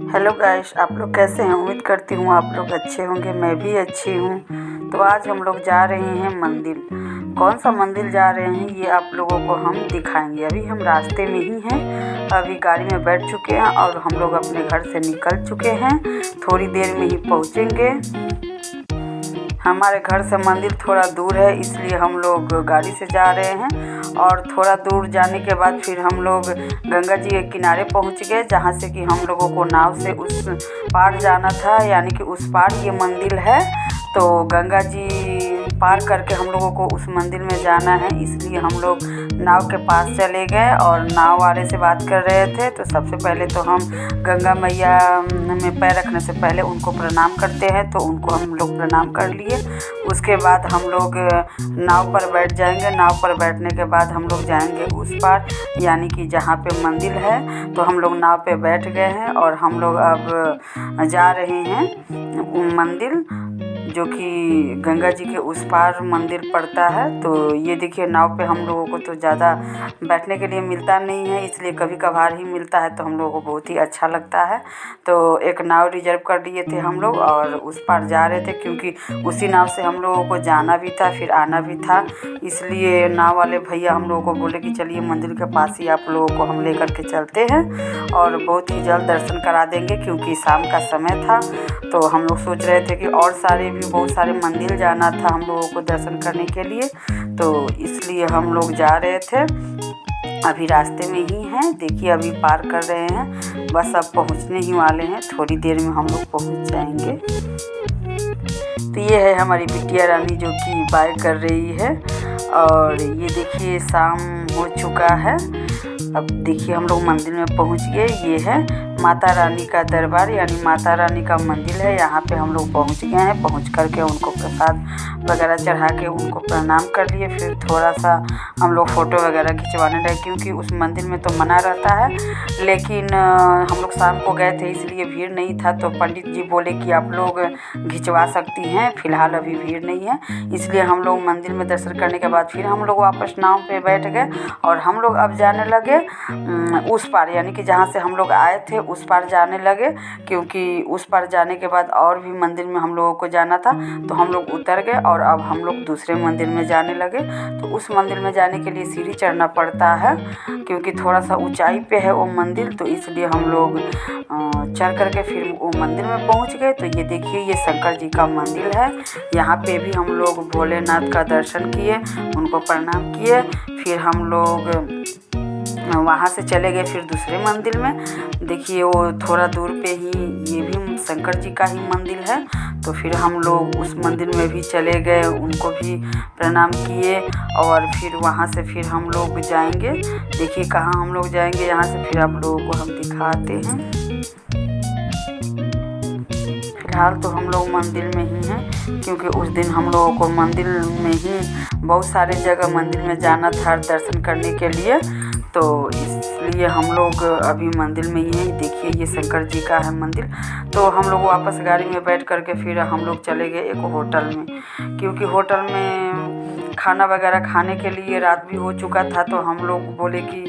Hello guys, आप लोग कैसे हैं। उम्मीद करती हूँ आप लोग अच्छे होंगे। मैं भी अच्छी हूँ। तो आज हम लोग जा रहे हैं मंदिर। कौन सा मंदिर जा रहे हैं ये आप लोगों को हम दिखाएंगे। अभी हम रास्ते में ही हैं, अभी गाड़ी में बैठ चुके हैं और हम लोग अपने घर से निकल चुके हैं। थोड़ी देर में ही पहुँचेंगे। हमारे घर से मंदिर थोड़ा दूर है, इसलिए हम लोग गाड़ी से जा रहे हैं। और थोड़ा दूर जाने के बाद फिर हम लोग गंगा जी के किनारे पहुंच गए, जहां से कि हम लोगों को नाव से उस पार जाना था, यानी कि उस पार ये मंदिर है। तो गंगा जी पार करके हम लोगों को उस मंदिर में जाना है, इसलिए हम लोग नाव के पास चले गए और नाव वाले से बात कर रहे थे। तो सबसे पहले तो हम गंगा मैया में पैर रखने से पहले उनको प्रणाम करते हैं, तो उनको हम लोग प्रणाम कर लिए। उसके बाद हम लोग नाव पर बैठ जाएंगे। नाव पर बैठने के बाद हम लोग जाएंगे उस पार, यानी कि जहाँ पे मंदिर है। तो हम लोग नाव पे बैठ गए हैं और हम लोग अब जा रहे हैं मंदिर, जो कि गंगा जी के उस पार मंदिर पड़ता है। तो ये देखिए, नाव पे हम लोगों को तो ज़्यादा बैठने के लिए मिलता नहीं है, इसलिए कभी कभार ही मिलता है, तो हम लोगों को बहुत ही अच्छा लगता है। तो एक नाव रिजर्व कर लिए थे हम लोग और उस पार जा रहे थे, क्योंकि उसी नाव से हम लोगों को जाना भी था फिर आना भी था। इसलिए नाव वाले भैया हम लोगों को बोले कि चलिए मंदिर के पास ही आप लोगों को हम लेकर के चलते हैं और बहुत ही जल्द दर्शन करा देंगे, क्योंकि शाम का समय था। तो हम लोग सोच रहे थे कि और बहुत सारे मंदिर जाना था हम लोगों को दर्शन करने के लिए, तो इसलिए हम लोग जा रहे थे। अभी रास्ते में ही हैं, देखिए अभी पार कर रहे हैं, बस अब पहुंचने ही वाले हैं। थोड़ी देर में हम लोग पहुंच जाएंगे। तो ये है हमारी बिटिया रानी जो कि बाय कर रही है। और ये देखिए शाम हो चुका है। अब देखिए हम लोग मंदिर में पहुंच गए। ये है माता रानी का दरबार, यानी माता रानी का मंदिर है। यहाँ पे हम लोग पहुंच गए हैं। पहुंच करके उनको प्रसाद वगैरह चढ़ा के उनको प्रणाम कर लिए। फिर थोड़ा सा हम लोग फ़ोटो वगैरह खिंचवाने लगे, क्योंकि उस मंदिर में तो मना रहता है, लेकिन हम लोग शाम को गए थे इसलिए भीड़ नहीं था। तो पंडित जी बोले कि आप लोग खिंचवा सकती हैं, फ़िलहाल अभी भीड़ नहीं है। इसलिए हम लोग मंदिर में दर्शन करने के बाद फिर हम लोग वापस नाव पे बैठ गए और हम लोग अब जाने लगे उस पार, यानी कि जहाँ से हम लोग आए थे उस पार जाने लगे, क्योंकि उस पार जाने के बाद और भी मंदिर में हम लोगों को जाना था। तो हम लोग उतर गए और अब हम लोग दूसरे मंदिर में जाने लगे। तो उस मंदिर में जाने के लिए सीढ़ी चढ़ना पड़ता है, क्योंकि थोड़ा सा ऊंचाई पे है वो मंदिर, तो इसलिए हम लोग चढ़ करके फिर वो मंदिर में पहुंच गए। तो ये देखिए, ये शंकर जी का मंदिर है। यहाँ पे भी हम लोग भोलेनाथ का दर्शन किए, उनको प्रणाम किए। फिर हम लोग वहाँ से चले गए फिर दूसरे मंदिर में। देखिए वो थोड़ा दूर पे ही ये भी शंकर जी का ही मंदिर है। तो फिर हम लोग उस मंदिर में भी चले गए, उनको भी प्रणाम किए। और फिर वहाँ से फिर हम लोग जाएंगे। देखिए कहाँ हम लोग जाएंगे, यहाँ से फिर आप लोगों को हम दिखाते हैं। फिलहाल तो हम लोग मंदिर में ही हैं, क्योंकि उस दिन हम लोगों को मंदिर में ही बहुत सारे जगह मंदिर में जाना था दर्शन करने के लिए। तो इसलिए हम लोग अभी मंदिर में ही हैं। देखिए ये शंकर जी का है मंदिर। तो हम लोग वापस गाड़ी में बैठ करके फिर हम लोग चले गए एक होटल में, क्योंकि होटल में खाना वगैरह खाने के लिए रात भी हो चुका था। तो हम लोग बोले कि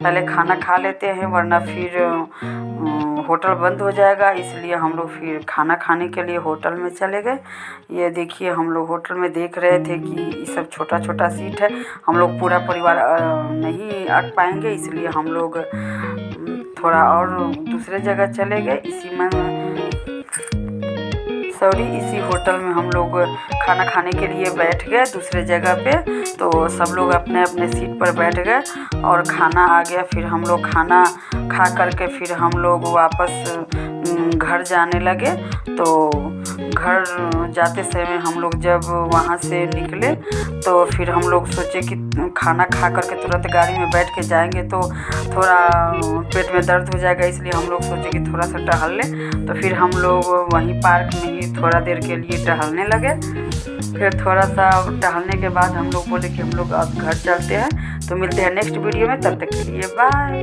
पहले खाना खा लेते हैं, वरना फिर होटल बंद हो जाएगा। इसलिए हम लोग फिर खाना खाने के लिए होटल में चले गए। ये देखिए हम लोग होटल में देख रहे थे कि ये सब छोटा छोटा सीट है, हम लोग पूरा परिवार नहीं अट पाएंगे, इसलिए हम लोग थोड़ा और दूसरे जगह चले गए। इसी होटल में हम लोग खाना खाने के लिए बैठ गए दूसरे जगह पे। तो सब लोग अपने अपने सीट पर बैठ गए और खाना आ गया। फिर हम लोग खाना खा करके फिर हम लोग वापस घर जाने लगे। तो घर जाते समय हम लोग जब वहाँ से निकले, तो फिर हम लोग सोचे कि खाना खा करके तुरंत गाड़ी में बैठ के जाएंगे तो थोड़ा पेट में दर्द हो जाएगा, इसलिए हम लोग सोचे कि थोड़ा सा टहल लें। तो फिर हम लोग वहीं पार्क में ही थोड़ा देर के लिए टहलने लगे। फिर थोड़ा सा टहलने के बाद हम लोग बोले कि हम लोग अब घर चलते हैं। तो मिलते हैं नेक्स्ट वीडियो में, तब तक के लिए बाय।